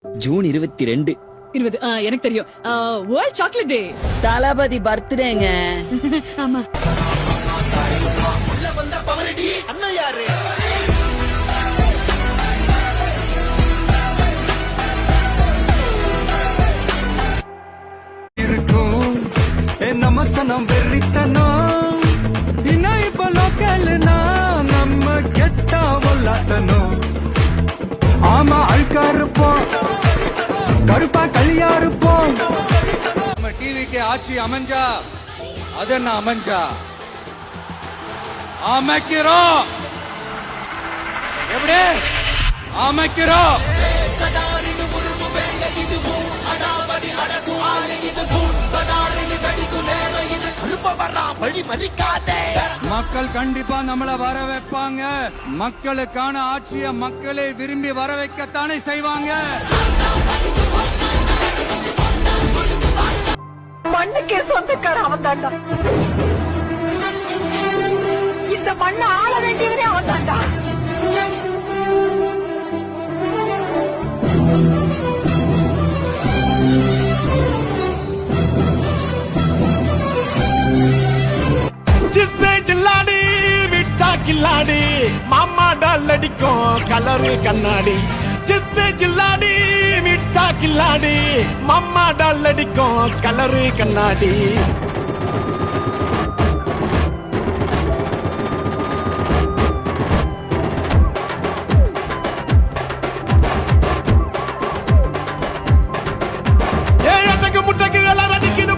June 22 எனக்கு தெரியும். World chocolate day. Thalapathy பர்த்டேங்க. ஆமா. அண்ணா யாரு? இருக்கும் நமசனம் வெறித்தனம் இன்னும் இப்ப லோக்கல்னா நம்ம கெத்தா வல்லாத்தனும். ஆமா அழுக்கா இருப்போம், கருப்பா களியா இருப்போம். நம்ம டிவிக்கு ஆட்சி அமைஞ்சா அது என்ன அமைஞ்சா அமைக்கிறோம். எப்படி அமைக்கிறோம்? மக்கள் கண்டிப்பா நம்மள வர வைப்பாங்க. மக்களுக்கான ஆட்சியை மக்களே விரும்பி வர வைக்கத்தானே செய்வாங்க. மண்ணுக்கே சொந்தக்கார அவன் தாண்டா. இந்த மண்ணை ஆள வேண்டியவனே அவன் தாண்டா. சித்தை சில்லாடி விட்டா கில்லாடி மாமா டால் அடிக்கும் கலரு கண்ணாடி. சித்தை சில்லாடி விட்டா கில்லாடி மாமா டால் அடிக்கும் கலரு கண்ணாடி.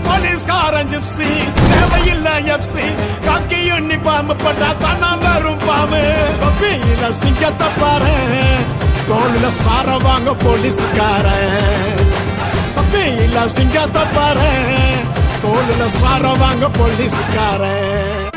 போலீஸ்காரன் ஜிப்சி தேவையில்ல எப்சி காக்கி யூனிஃபார்ம் போட்டா தானா வரும் பாம்பு. தொப்பியில சிங்கத்தை பாரு, தோல்ல ஸ்டார வாங்க போலீஸ்காரன். தொப்பியில சிங்கத்தை பாரு, தோல்ல ஸ்டார வாங்க போலீஸ்காரன்.